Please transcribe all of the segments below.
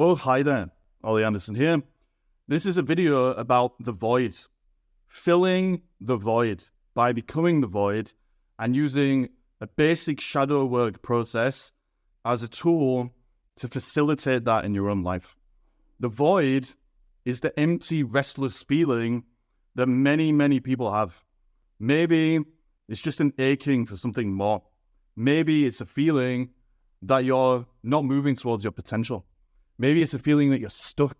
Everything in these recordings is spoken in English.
Oh, hi there. Ollie Anderson here. This is a video about the void. Filling the void by becoming the void and using a basic shadow work process as a tool to facilitate that in your own life. The void is the empty, restless feeling that many people have. Maybe it's just an aching for something more. Maybe it's a feeling that you're not moving towards your potential. Maybe it's a feeling that you're stuck.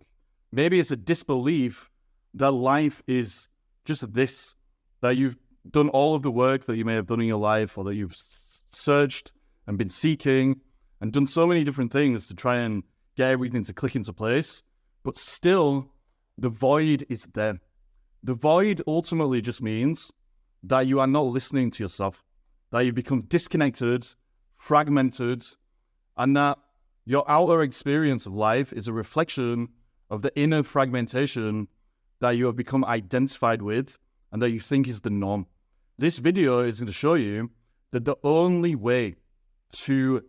Maybe it's a disbelief that life is just this, that you've done all of the work that you may have done in your life, or that you've searched and been seeking and done so many different things to try and get everything to click into place, but still the void is there. The void ultimately just means that you are not listening to yourself, that you've become disconnected, fragmented, and that your outer experience of life is a reflection of the inner fragmentation that you have become identified with and that you think is the norm. This video is going to show you that the only way to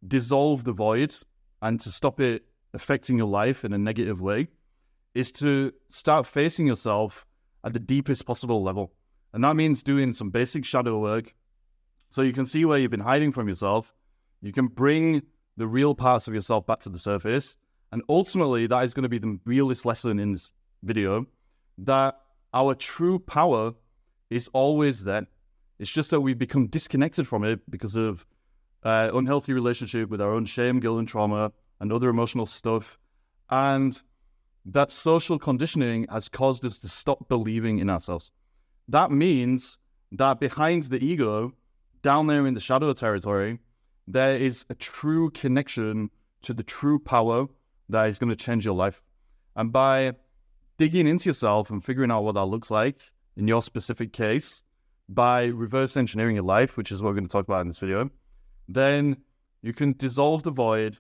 dissolve the void and to stop it affecting your life in a negative way is to start facing yourself at the deepest possible level. And that means doing some basic shadow work so you can see where you've been hiding from yourself. You can bring the real parts of yourself back to the surface. And ultimately, that is going to be the realest lesson in this video, that our true power is always there. It's just that we've become disconnected from it because of unhealthy relationship with our own shame, guilt, and trauma and other emotional stuff. And that social conditioning has caused us to stop believing in ourselves. That means that behind the ego, down there in the shadow territory, there is a true connection to the true power that is going to change your life. And by digging into yourself and figuring out what that looks like in your specific case, by reverse engineering your life, which is what we're going to talk about in this video, then you can dissolve the void,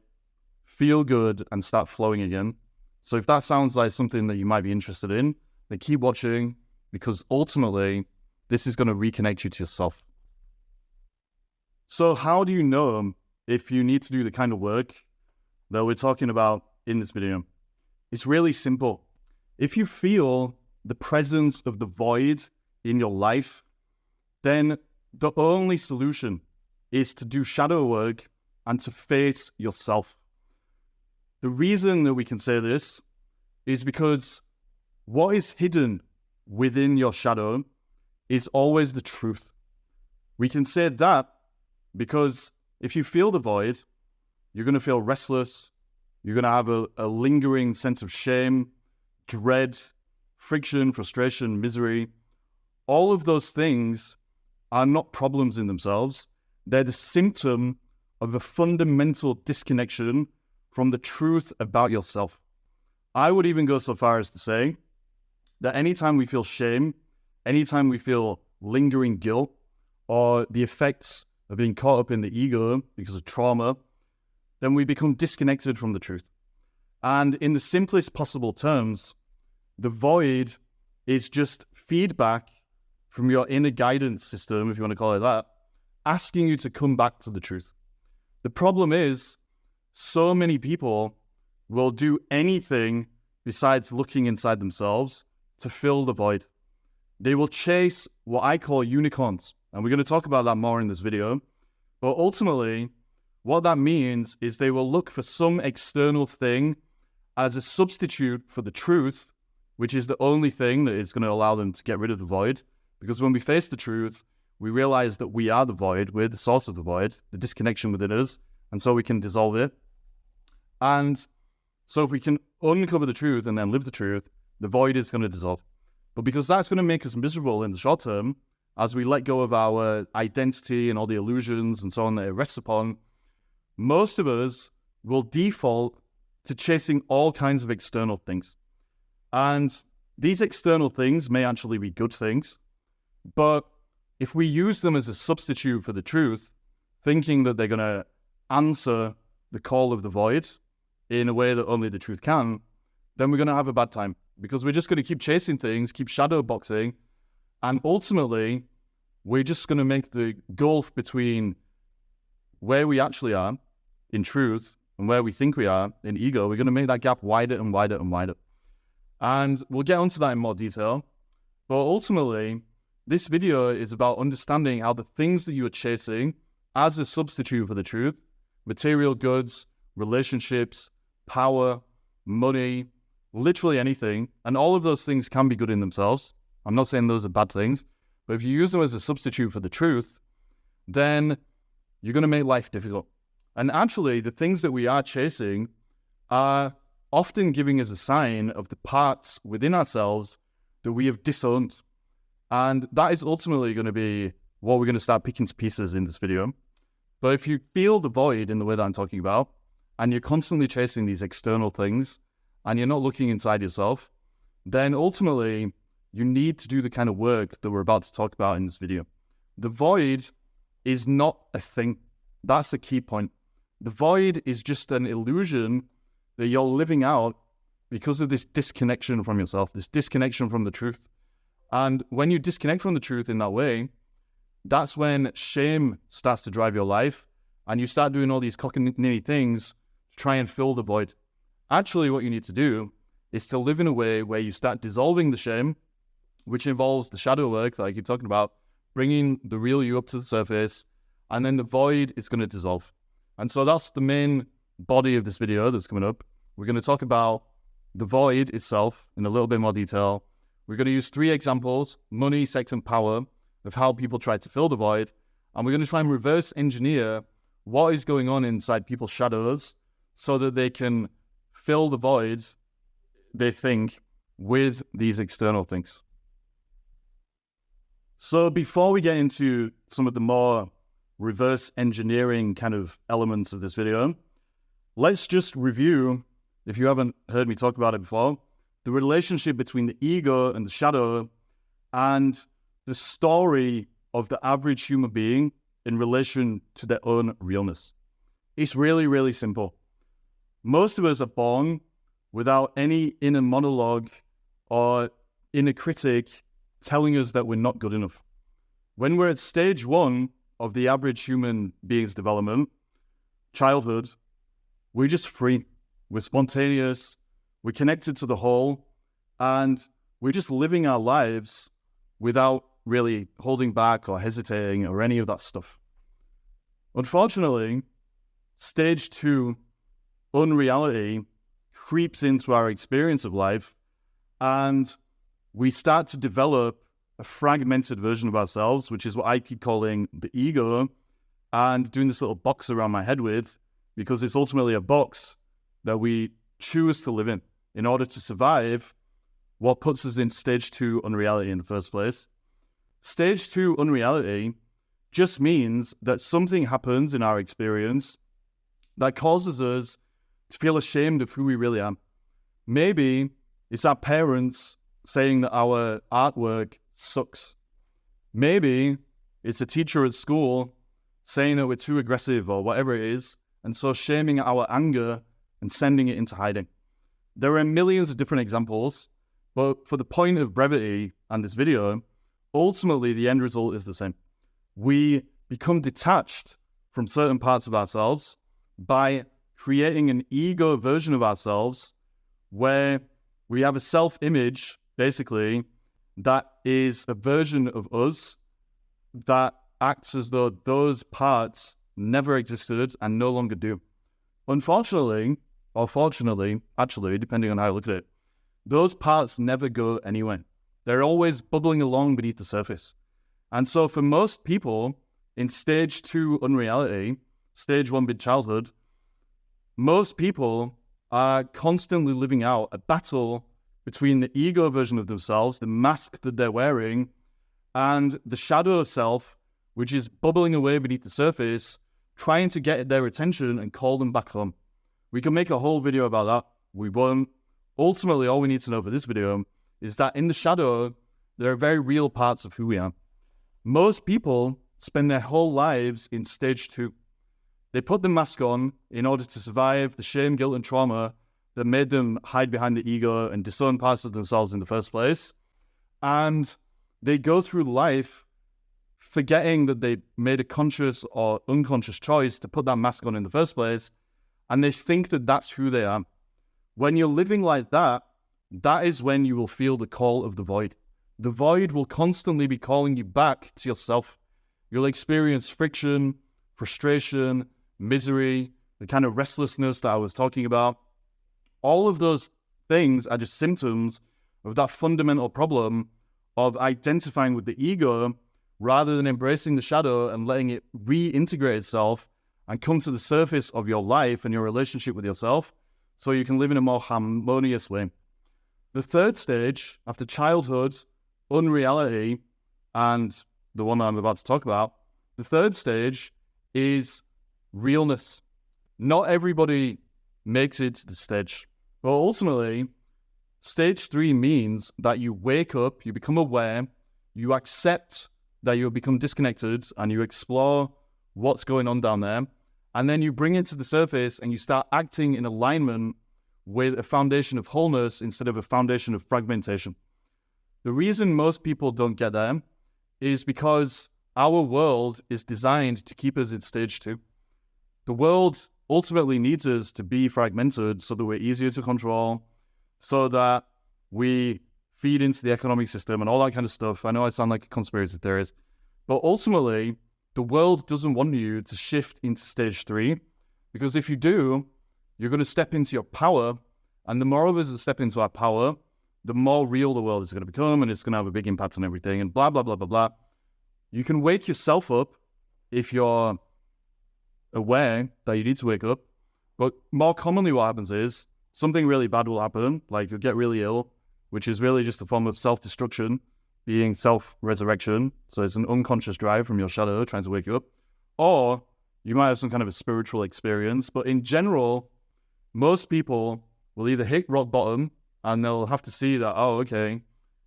feel good, and start flowing again. So if that sounds like something that you might be interested in, then keep watching, because ultimately, this is going to reconnect you to yourself. So how do you know if you need to do the kind of work that we're talking about in this video? It's really simple. If you feel the presence of the void in your life, then the only solution is to do shadow work and to face yourself. The reason that we can say this is because what is hidden within your shadow is always the truth. We can say that because if you feel the void, you're going to feel restless. You're going to have a lingering sense of shame, dread, friction, frustration, misery. All of those things are not problems in themselves. They're the symptom of a fundamental disconnection from the truth about yourself. I would even go so far as to say that anytime we feel shame, anytime we feel lingering guilt, or the effects of being caught up in the ego because of trauma, then we become disconnected from the truth. And in the simplest possible terms, the void is just feedback from your inner guidance system, if you want to call it that, asking you to come back to the truth. The problem is, so many people will do anything besides looking inside themselves to fill the void. They will chase what I call unicorns. And we're going to talk about that more in this video. But ultimately, what that means is they will look for some external thing as a substitute for the truth, which is the only thing that is going to allow them to get rid of the void. Because when we face the truth, we realize that we are the void, we're the source of the void, the disconnection within us, and so we can dissolve it. And so if we can uncover the truth and then live the truth, the void is going to dissolve. But because that's going to make us miserable in the short term, as we let go of our identity and all the illusions and so on that it rests upon, most of us will default to chasing all kinds of external things. And these external things may actually be good things, but if we use them as a substitute for the truth, thinking that they're going to answer the call of the void in a way that only the truth can, then we're going to have a bad time, because we're just going to keep chasing things, keep shadow boxing, and ultimately, we're just going to make the gulf between where we actually are in truth and where we think we are in ego, we're going to make that gap wider and wider and wider. And we'll get onto that in more detail. But ultimately, this video is about understanding how the things that you are chasing as a substitute for the truth, material goods, relationships, power, money, literally anything, and all of those things can be good in themselves. I'm not saying those are bad things, but if you use them as a substitute for the truth, then you're going to make life difficult. And actually, the things that we are chasing are often giving us a sign of the parts within ourselves that we have disowned. And that is ultimately going to be what we're going to start picking to pieces in this video. But if you feel the void in the way that I'm talking about, and you're constantly chasing these external things, and you're not looking inside yourself, then ultimately you need to do the kind of work that we're about to talk about in this video. The void is not a thing. That's the key point. The void is just an illusion that you're living out because of this disconnection from yourself, this disconnection from the truth. And when you disconnect from the truth in that way, that's when shame starts to drive your life, and you start doing all these cockamamie things to try and fill the void. Actually, what you need to do is to live in a way where you start dissolving the shame, which involves the shadow work that I keep talking about, bringing the real you up to the surface, and then the void is going to dissolve. And so that's the main body of this video that's coming up. We're going to talk about the void itself in a little bit more detail. We're going to use 3 examples, money, sex, and power, of how people try to fill the void. And we're going to try and reverse engineer what is going on inside people's shadows so that they can fill the void, they think, with these external things. So before we get into some of the more reverse engineering kind of elements of this video, let's just review, if you haven't heard me talk about it before, the relationship between the ego and the shadow, and the story of the average human being in relation to their own realness. It's really, really simple. Most of us are born without any inner monologue or inner critic telling us that we're not good enough. When we're at stage 1 of the average human being's development, childhood, we're just free. We're spontaneous, we're connected to the whole, and we're just living our lives without really holding back or hesitating or any of that stuff. Unfortunately, stage 2, unreality, creeps into our experience of life, and we start to develop a fragmented version of ourselves, which is what I keep calling the ego, and doing this little box around my head with, because it's ultimately a box that we choose to live in order to survive what puts us in stage 2 unreality in the first place. Stage 2 unreality just means that something happens in our experience that causes us to feel ashamed of who we really are. Maybe it's our parents saying that our artwork sucks. Maybe it's a teacher at school saying that we're too aggressive or whatever it is, and so shaming our anger and sending it into hiding. There are millions of different examples, but for the point of brevity and this video, ultimately the end result is the same. We become detached from certain parts of ourselves by creating an ego version of ourselves where we have a self-image, basically, that is a version of us that acts as though those parts never existed and no longer do. Unfortunately, or fortunately, actually, depending on how you look at it, those parts never go anywhere. They're always bubbling along beneath the surface. And so for most people in stage 2 unreality, stage 1 mid childhood, most people are constantly living out a battle between the ego version of themselves, the mask that they're wearing, and the shadow self, which is bubbling away beneath the surface, trying to get their attention and call them back home. We can make a whole video about that. We won't. Ultimately, all we need to know for this video is that in the shadow, there are very real parts of who we are. Most people spend their whole lives in stage 2. They put the mask on in order to survive the shame, guilt, and trauma that made them hide behind the ego and disown parts of themselves in the first place. And they go through life forgetting that they made a conscious or unconscious choice to put that mask on in the first place. and they think that that's who they are. When you're living like that, that is when you will feel the call of the void. The void will constantly be calling you back to yourself. You'll experience friction, frustration, misery, the kind of restlessness that I was talking about. All of those things are just symptoms of that fundamental problem of identifying with the ego rather than embracing the shadow and letting it reintegrate itself and come to the surface of your life and your relationship with yourself so you can live in a more harmonious way. The third stage, after childhood, unreality, and the one that I'm about to talk about, the third stage is realness. Not everybody makes it to the stage. But ultimately, stage 3 means that you wake up, you become aware, you accept that you have become disconnected, and you explore what's going on down there. And then you bring it to the surface and you start acting in alignment with a foundation of wholeness instead of a foundation of fragmentation. The reason most people don't get there is because our world is designed to keep us in stage 2. The world ultimately needs us to be fragmented so that we're easier to control, so that we feed into the economic system and all that kind of stuff. I know I sound like a conspiracy theorist, but ultimately, the world doesn't want you to shift into stage 3, because if you do, you're going to step into your power, and the more of us that step into our power, the more real the world is going to become, and it's going to have a big impact on everything, and blah, blah, blah, blah, blah. You can wake yourself up if you're aware that you need to wake up, but more commonly what happens is something really bad will happen, like you'll get really ill, which is really just a form of self-destruction, being self-resurrection. So it's an unconscious drive from your shadow trying to wake you up. Or you might have some kind of a spiritual experience. But in general, most people will either hit rock bottom and they'll have to see that, oh, okay,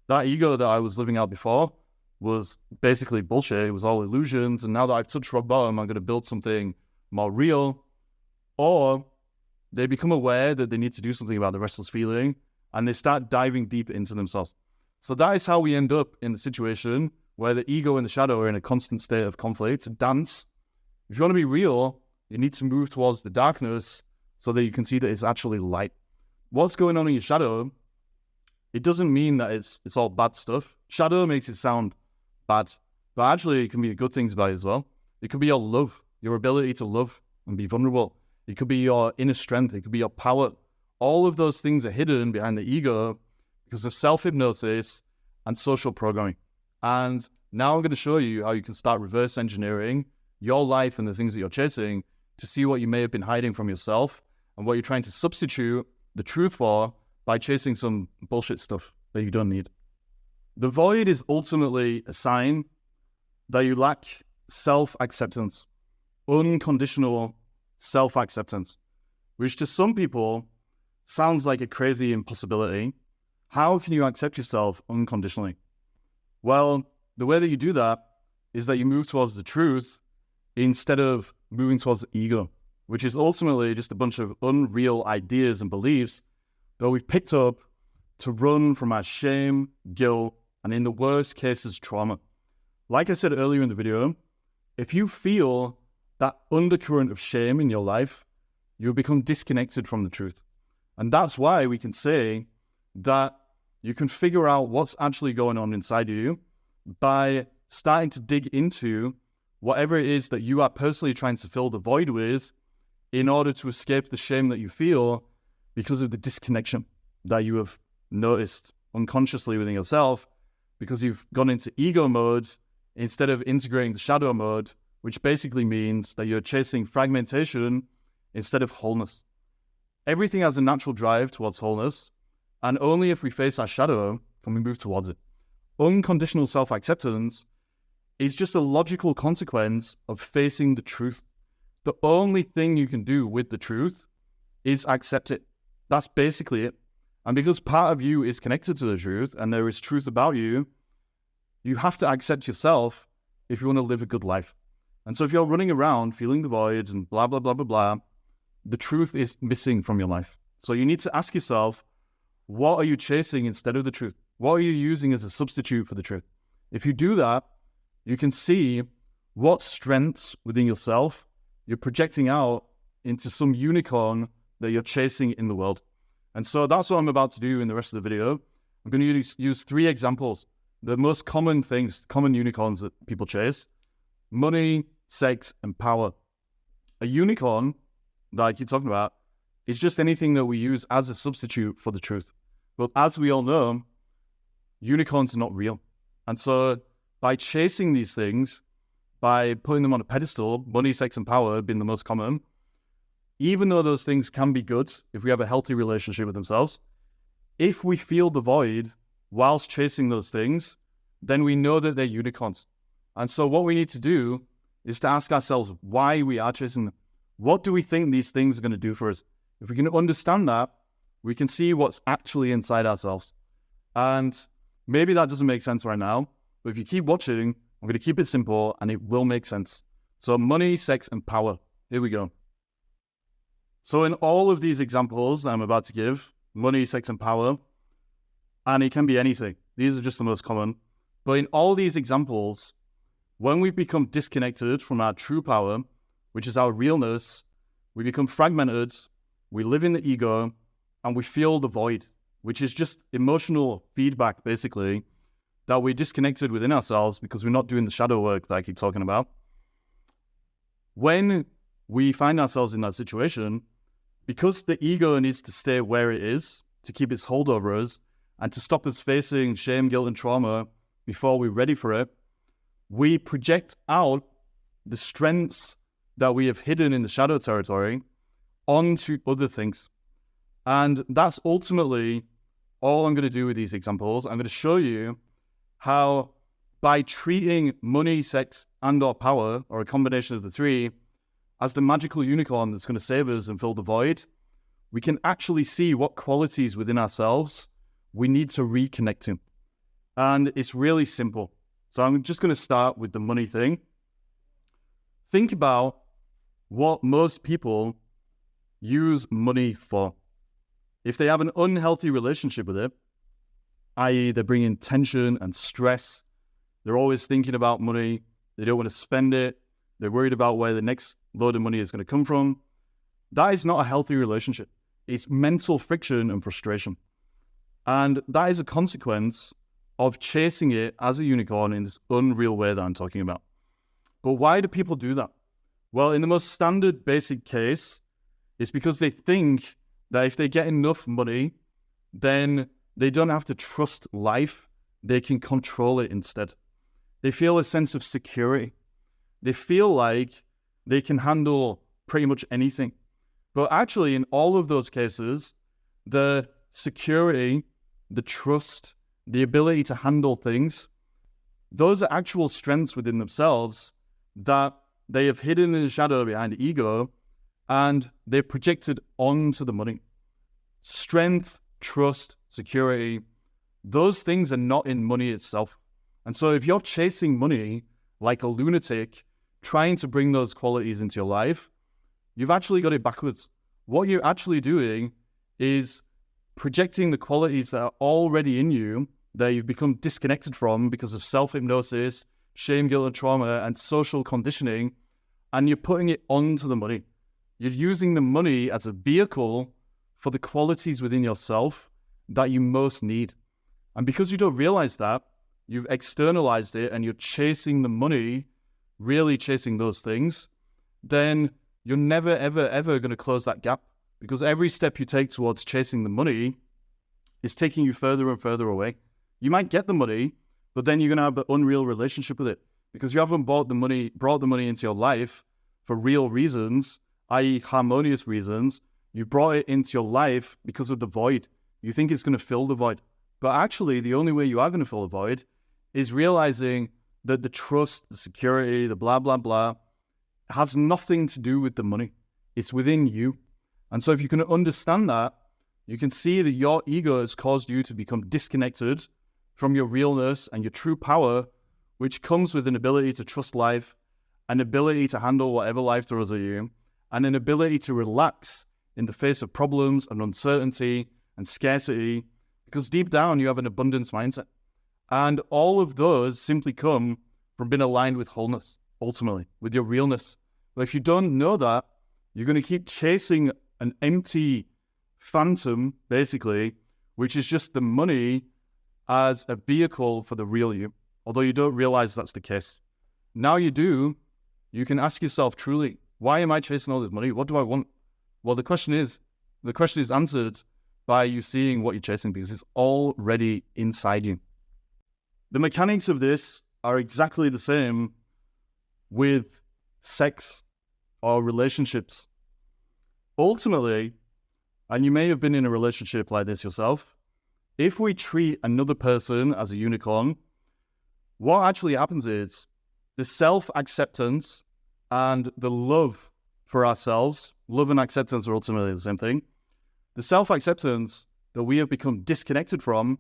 that ego that I was living out before was basically bullshit. It was all illusions. And now that I've touched rock bottom, I'm going to build something more real. Or they become aware that they need to do something about the restless feeling and they start diving deep into themselves. So that is how we end up in the situation where the ego and the shadow are in a constant state of conflict, dance. If you want to be real, you need to move towards the darkness so that you can see that it's actually light. What's going on in your shadow, it doesn't mean that it's all bad stuff. Shadow makes it sound bad, but actually it can be good things about it as well. It could be your love, your ability to love and be vulnerable. It could be your inner strength. It could be your power. All of those things are hidden behind the ego because of self-hypnosis and social programming. And now I'm going to show you how you can start reverse engineering your life and the things that you're chasing to see what you may have been hiding from yourself and what you're trying to substitute the truth for by chasing some bullshit stuff that you don't need. The void is ultimately a sign that you lack self-acceptance, unconditional self-acceptance, which to some people sounds like a crazy impossibility. How can you accept yourself unconditionally? Well, the way that you do that is that you move towards the truth instead of moving towards the ego, which is ultimately just a bunch of unreal ideas and beliefs that we've picked up to run from our shame, guilt, and in the worst cases, trauma. Like I said earlier in the video, if you feel that undercurrent of shame in your life, you'll become disconnected from the truth. And that's why we can say that you can figure out what's actually going on inside you by starting to dig into whatever it is that you are personally trying to fill the void with in order to escape the shame that you feel because of the disconnection that you have noticed unconsciously within yourself, because you've gone into ego mode instead of integrating the shadow mode, which basically means that you're chasing fragmentation instead of wholeness. Everything has a natural drive towards wholeness, and only if we face our shadow can we move towards it. Unconditional self-acceptance is just a logical consequence of facing the truth. The only thing you can do with the truth is accept it. That's basically it. And because part of you is connected to the truth and there is truth about you, you have to accept yourself if you want to live a good life. And so if you're running around feeling the void and blah, blah, blah, blah, blah, the truth is missing from your life. So you need to ask yourself, what are you chasing instead of the truth? What are you using as a substitute for the truth? If you do that, you can see what strengths within yourself you're projecting out into some unicorn that you're chasing in the world. And so that's what I'm about to do in the rest of the video. I'm going to use 3 examples. The most common things, common unicorns that people chase: money, sex, and power. A unicorn, like you're talking about, is just anything that we use as a substitute for the truth. But as we all know, unicorns are not real. And so by chasing these things, by putting them on a pedestal, money, sex, and power being the most common, even though those things can be good if we have a healthy relationship with themselves, if we feel the void whilst chasing those things, then we know that they're unicorns. And so what we need to do is to ask ourselves why we are chasing them. What do we think these things are going to do for us? If we can understand that, we can see what's actually inside ourselves. And maybe that doesn't make sense right now, but if you keep watching, I'm going to keep it simple and it will make sense. So money, sex, and power. Here we go. So in all of these examples that I'm about to give, money, sex, and power, and it can be anything. These are just the most common. But in all these examples, when we've become disconnected from our true power, which is our realness, we become fragmented, we live in the ego, and we feel the void, which is just emotional feedback, basically, that we're disconnected within ourselves because we're not doing the shadow work that I keep talking about. When we find ourselves in that situation, because the ego needs to stay where it is to keep its hold over us and to stop us facing shame, guilt, and trauma before we're ready for it, we project out the strengths that we have hidden in the shadow territory onto other things. And that's ultimately all I'm going to do with these examples. I'm going to show you how by treating money, sex, and or power, or a combination of the 3, as the magical unicorn that's going to save us and fill the void, we can actually see what qualities within ourselves we need to reconnect to. And it's really simple. So I'm just going to start with the money thing. Think about what most people use money for. If they have an unhealthy relationship with it, i.e. they're bringing tension and stress, they're always thinking about money, they don't want to spend it, they're worried about where the next load of money is going to come from, that is not a healthy relationship. It's mental friction and frustration. And that is a consequence of chasing it as a unicorn in this unreal way that I'm talking about. But why do people do that? Well, in the most standard basic case, it's because they think that if they get enough money, then they don't have to trust life. They can control it instead. They feel a sense of security. They feel like they can handle pretty much anything. But actually, in all of those cases, the security, the trust, the ability to handle things, those are actual strengths within themselves that they have hidden in the shadow behind ego, and they're projected onto the money. Strength, trust, security, those things are not in money itself. And so if you're chasing money like a lunatic, trying to bring those qualities into your life, you've actually got it backwards. What you're actually doing is projecting the qualities that are already in you that you've become disconnected from because of self-hypnosis, shame, guilt, and trauma, and social conditioning, and you're putting it onto the money. You're using the money as a vehicle for the qualities within yourself that you most need. And because you don't realize that, you've externalized it and you're chasing the money, really chasing those things, then you're never, ever, ever going to close that gap, because every step you take towards chasing the money is taking you further and further away. You might get the money, but then you're going to have the unreal relationship with it because you haven't brought the money into your life for real reasons, i.e. harmonious reasons. You brought it into your life because of the void. You think it's going to fill the void. But actually, the only way you are going to fill the void is realizing that the trust, the security, the blah, blah, blah, has nothing to do with the money. It's within you. And so if you can understand that, you can see that your ego has caused you to become disconnected from your realness and your true power, which comes with an ability to trust life, an ability to handle whatever life throws at you, and an ability to relax in the face of problems and uncertainty and scarcity, because deep down you have an abundance mindset. And all of those simply come from being aligned with wholeness, ultimately, with your realness. But if you don't know that, You're going to keep chasing an empty phantom, basically, which is just the money as a vehicle for the real you, although you don't realize that's the case. Now you do, you can ask yourself truly, why am I chasing all this money? What do I want? Well, the question is answered by you seeing what you're chasing because it's already inside you. The mechanics of this are exactly the same with sex or relationships. Ultimately, and you may have been in a relationship like this yourself, if we treat another person as a unicorn, what actually happens is the self-acceptance and the love for ourselves, love and acceptance are ultimately the same thing. The self-acceptance that we have become disconnected from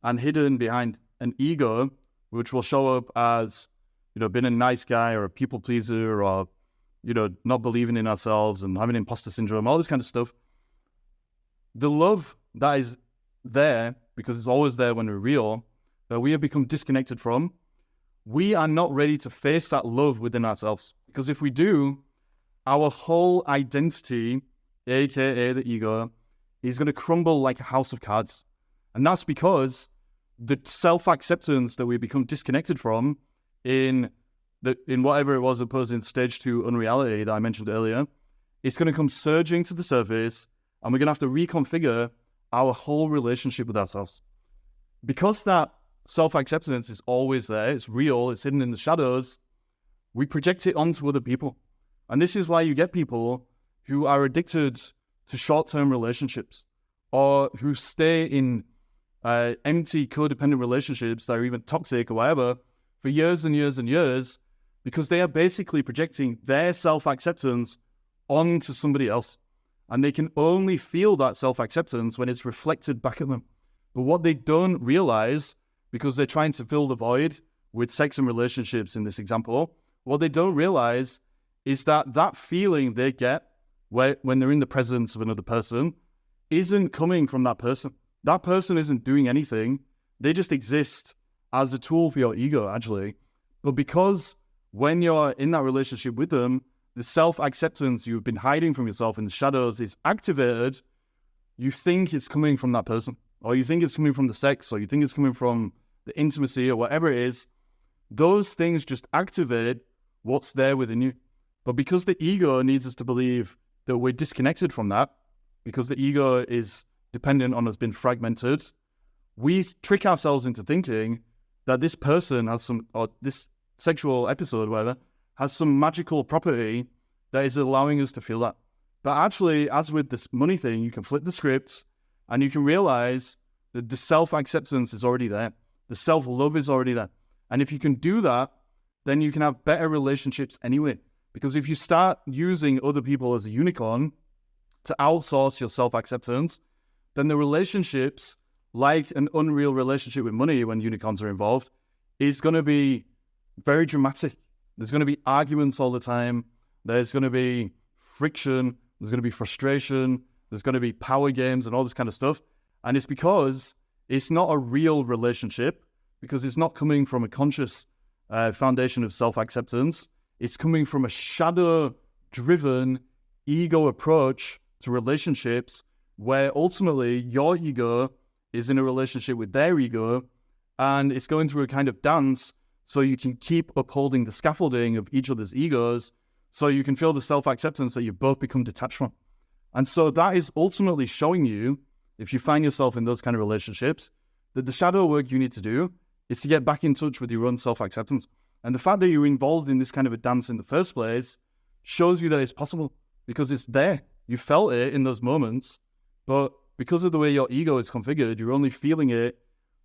and hidden behind an ego, which will show up as, being a nice guy or a people pleaser or, not believing in ourselves and having imposter syndrome, all this kind of stuff. The love that is there, because it's always there when we're real, that we have become disconnected from, we are not ready to face that love within ourselves. Because if we do, our whole identity, aka the ego, is going to crumble like a house of cards. And that's because the self-acceptance that we become disconnected from in whatever it was opposing stage 2 unreality that I mentioned earlier, it's going to come surging to the surface, and we're going to have to reconfigure our whole relationship with ourselves. Because that self-acceptance is always there, it's real, it's hidden in the shadows, we project it onto other people. And this is why you get people who are addicted to short-term relationships or who stay in empty codependent relationships that are even toxic or whatever for years and years and years, because they are basically projecting their self-acceptance onto somebody else. And they can only feel that self-acceptance when it's reflected back at them. But what they don't realize, because they're trying to fill the void with sex and relationships in this example, what they don't realize is that feeling they get when they're in the presence of another person isn't coming from that person. That person isn't doing anything. They just exist as a tool for your ego, actually. But because when you're in that relationship with them, the self-acceptance you've been hiding from yourself in the shadows is activated, you think it's coming from that person, or you think it's coming from the sex, or you think it's coming from the intimacy, or whatever it is. Those things just activate what's there within you. But because the ego needs us to believe that we're disconnected from that, because the ego is dependent on us being fragmented, we trick ourselves into thinking that this person has or this sexual episode, whatever, has some magical property that is allowing us to feel that. But actually, as with this money thing, you can flip the script and you can realize that the self-acceptance is already there. The self-love is already there. And if you can do that, then you can have better relationships anyway. Because if you start using other people as a unicorn to outsource your self-acceptance, then the relationships, like an unreal relationship with money when unicorns are involved, is going to be very dramatic. There's going to be arguments all the time. There's going to be friction. There's going to be frustration. There's going to be power games and all this kind of stuff. And it's because it's not a real relationship, because it's not coming from a conscious foundation of self-acceptance. It's coming from a shadow-driven ego approach to relationships where ultimately your ego is in a relationship with their ego, and it's going through a kind of dance so you can keep upholding the scaffolding of each other's egos, so you can feel the self-acceptance that you've both become detached from. And so that is ultimately showing you, if you find yourself in those kind of relationships, that the shadow work you need to do is to get back in touch with your own self-acceptance. And the fact that you're involved in this kind of a dance in the first place shows you that it's possible, because it's there. You felt it in those moments, but because of the way your ego is configured, you're only feeling it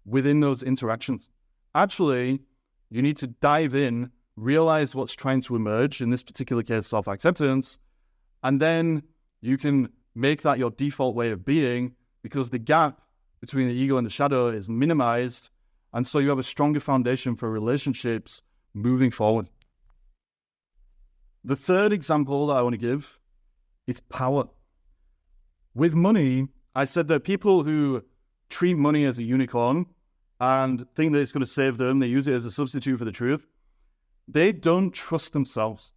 within those interactions. Actually, you need to dive in, realize what's trying to emerge, in this particular case, self-acceptance, and then you can make that your default way of being, because the gap between the ego and the shadow is minimized, and so you have a stronger foundation for relationships moving forward. The third example that I want to give is power. With money, I said that people who treat money as a unicorn and think that it's going to save them, they use it as a substitute for the truth, they don't trust themselves.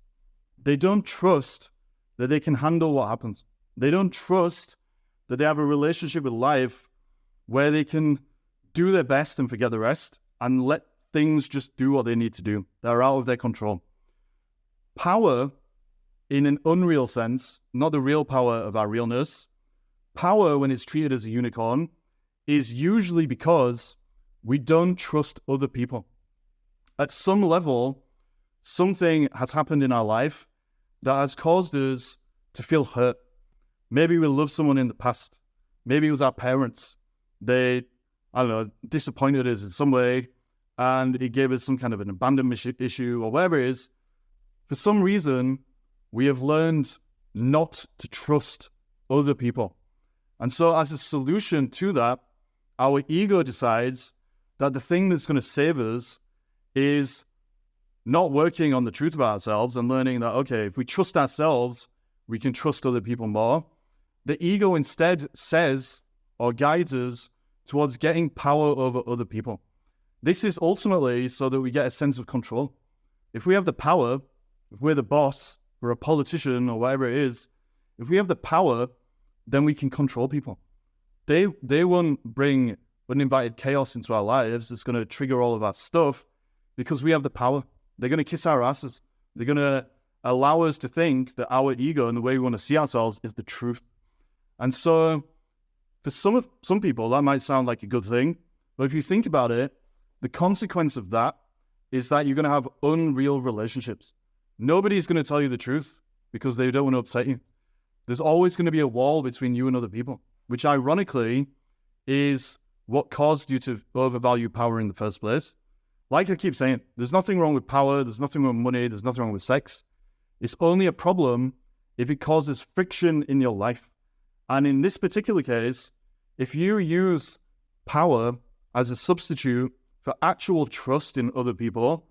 They don't trust that they can handle what happens. They don't trust that they have a relationship with life where they can do their best and forget the rest and let things just do what they need to do. They're out of their control. Power, in an unreal sense, not the real power of our realness, power, when it's treated as a unicorn, is usually because we don't trust other people. At some level, something has happened in our life that has caused us to feel hurt. Maybe we loved someone in the past. Maybe it was our parents. They, disappointed us in some way, and it gave us some kind of an abandonment issue or whatever it is. For some reason, we have learned not to trust other people. And so as a solution to that, our ego decides that the thing that's going to save us is not working on the truth about ourselves and learning that, okay, if we trust ourselves, we can trust other people more. The ego instead says or guides us towards getting power over other people. This is ultimately so that we get a sense of control. If we have the power, if we're the boss, we're a politician or whatever it is, if we have the power, then we can control people. They won't bring uninvited chaos into our lives. It's going to trigger all of our stuff because we have the power. They're going to kiss our asses. They're going to allow us to think that our ego and the way we want to see ourselves is the truth. And so for some people, that might sound like a good thing. But if you think about it, the consequence of that is that you're going to have unreal relationships. Nobody's going to tell you the truth because they don't want to upset you. There's always going to be a wall between you and other people, which ironically is what caused you to overvalue power in the first place. Like I keep saying, there's nothing wrong with power, there's nothing wrong with money, there's nothing wrong with sex. It's only a problem if it causes friction in your life. And in this particular case, if you use power as a substitute for actual trust in other people,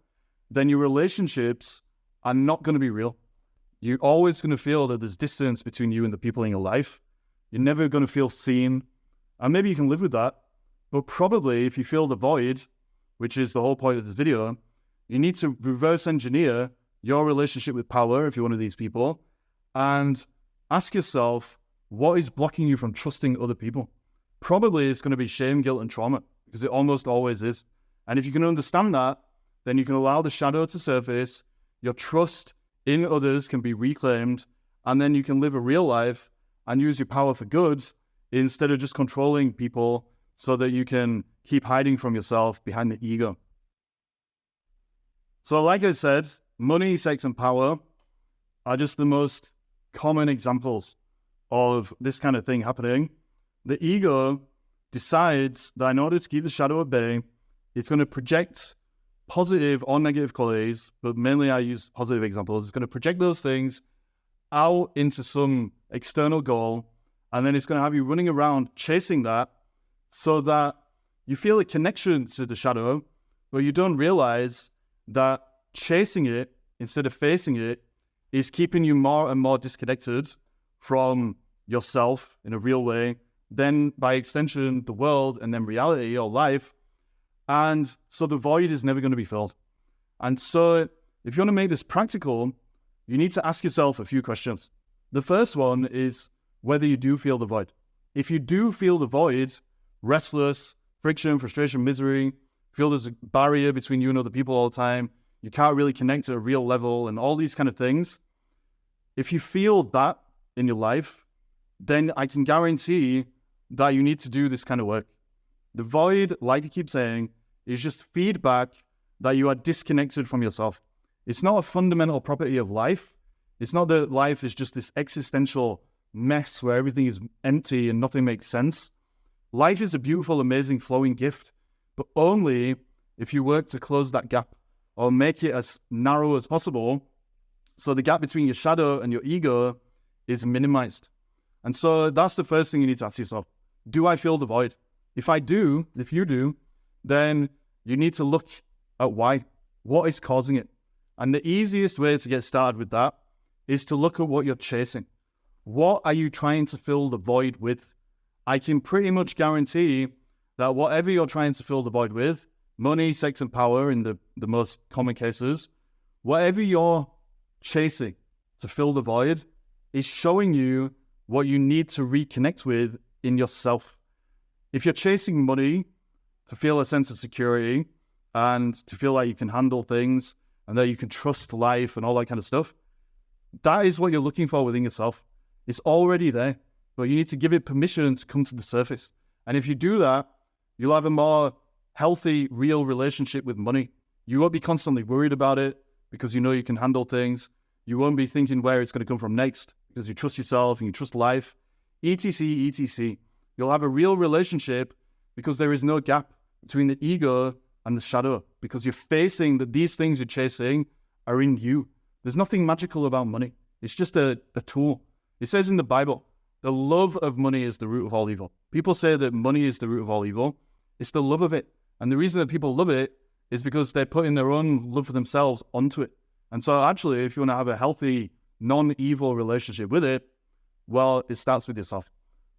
then your relationships are not going to be real. You're always going to feel that there's distance between you and the people in your life. You're never going to feel seen. And maybe you can live with that. But probably if you feel the void, which is the whole point of this video, you need to reverse engineer your relationship with power if you're one of these people and ask yourself, what is blocking you from trusting other people? Probably it's going to be shame, guilt, and trauma because it almost always is. And if you can understand that, then you can allow the shadow to surface, your trust in others can be reclaimed, and then you can live a real life and use your power for good instead of just controlling people so that you can keep hiding from yourself behind the ego. So like I said, money, sex, and power are just the most common examples of this kind of thing happening. The ego decides that in order to keep the shadow at bay, it's going to project positive or negative qualities, but mainly I use positive examples. It's going to project those things out into some external goal, and then it's going to have you running around chasing that so that you feel a connection to the shadow, but you don't realize that chasing it instead of facing it is keeping you more and more disconnected from yourself in a real way, then by extension, the world, and then reality or life. And so the void is never going to be filled. And so if you want to make this practical, you need to ask yourself a few questions. The first one is whether you do feel the void. If you do feel the void, restless, friction, frustration, misery, feel there's a barrier between you and other people all the time, you can't really connect at a real level and all these kind of things. If you feel that in your life, then I can guarantee that you need to do this kind of work. The void, like I keep saying, is just feedback that you are disconnected from yourself. It's not a fundamental property of life. It's not that life is just this existential mess where everything is empty and nothing makes sense. Life is a beautiful, amazing, flowing gift, but only if you work to close that gap or make it as narrow as possible so the gap between your shadow and your ego is minimized. And so that's the first thing you need to ask yourself. Do I feel the void? If you do, then you need to look at why. What is causing it? And the easiest way to get started with that is to look at what you're chasing. What are you trying to fill the void with? I can pretty much guarantee that whatever you're trying to fill the void with, money, sex, and power in the most common cases, whatever you're chasing to fill the void is showing you what you need to reconnect with in yourself. If you're chasing money to feel a sense of security and to feel like you can handle things and that you can trust life and all that kind of stuff, that is what you're looking for within yourself. It's already there, but you need to give it permission to come to the surface. And if you do that, you'll have a more healthy, real relationship with money. You won't be constantly worried about it because you know you can handle things. You won't be thinking where it's going to come from next because you trust yourself and you trust life. etc, etc. You'll have a real relationship because there is no gap between the ego and the shadow, because you're facing that these things you're chasing are in you. There's nothing magical about money. It's just a tool. It says in the Bible, the love of money is the root of all evil. People say that money is the root of all evil. It's the love of it. And the reason that people love it is because they're putting their own love for themselves onto it. And so actually, if you want to have a healthy, non-evil relationship with it, well, it starts with yourself.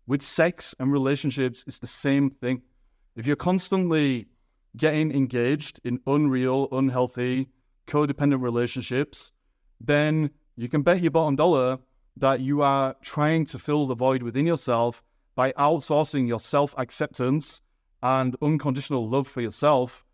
With sex and relationships, it's the same thing. If you're constantly getting engaged in unreal, unhealthy, codependent relationships, then you can bet your bottom dollar that you are trying to fill the void within yourself by outsourcing your self-acceptance and unconditional love for yourself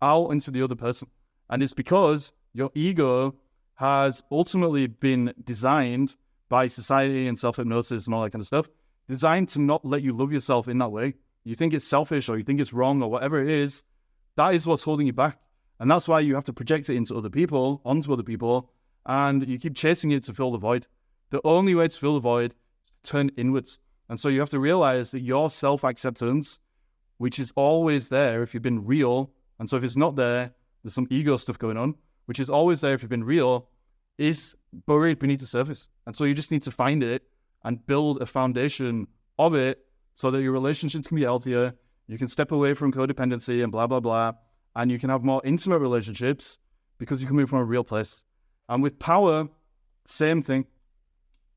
out into the other person. And it's because your ego has ultimately been designed by society and self-hypnosis and all that kind of stuff, designed to not let you love yourself in that way. You think it's selfish or you think it's wrong or whatever it is, that is what's holding you back. And that's why you have to project it into other people, onto other people, and you keep chasing it to fill the void. The only way to fill the void is to turn inwards. And so you have to realize that your self-acceptance, which is always there if you've been real, and so if it's not there, there's some ego stuff going on, which is always there if you've been real, is buried beneath the surface. And so you just need to find it and build a foundation of it so that your relationships can be healthier, you can step away from codependency and blah, blah, blah, and you can have more intimate relationships because you're coming from a real place. And with power, same thing.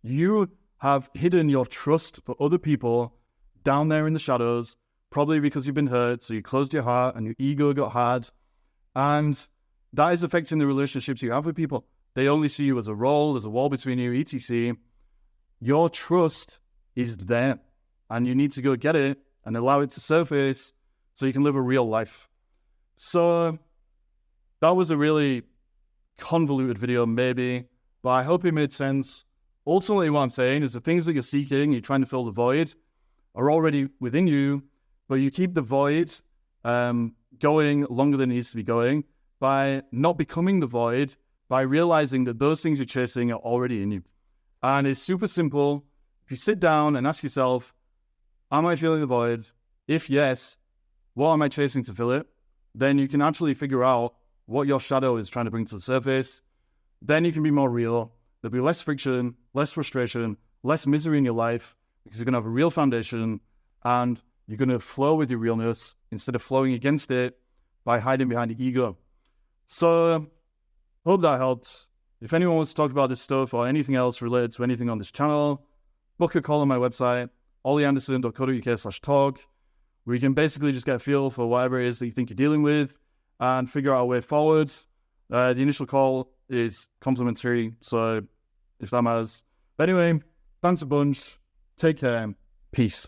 You have hidden your trust for other people down there in the shadows, probably because you've been hurt, so you closed your heart and your ego got hard. And that is affecting the relationships you have with people. They only see you as a role, there's a wall between you, etc. Your trust is there, and you need to go get it and allow it to surface so you can live a real life. So that was a really convoluted video, maybe, but I hope it made sense. Ultimately, what I'm saying is the things that you're seeking, you're trying to fill the void, are already within you, but you keep the void going longer than it needs to be going by not becoming the void, by realizing that those things you're chasing are already in you. And it's super simple. If you sit down and ask yourself, am I feeling the void? If yes, what am I chasing to fill it? Then you can actually figure out what your shadow is trying to bring to the surface. Then you can be more real. There'll be less friction, less frustration, less misery in your life because you're going to have a real foundation and you're going to flow with your realness instead of flowing against it by hiding behind the ego. So, hope that helped. If anyone wants to talk about this stuff or anything else related to anything on this channel, book a call on my website, ollyanderson.co.uk/talk, where you can basically just get a feel for whatever it is that you think you're dealing with and figure out a way forward. The initial call is complimentary, so if that matters. But anyway, thanks a bunch. Take care. Peace.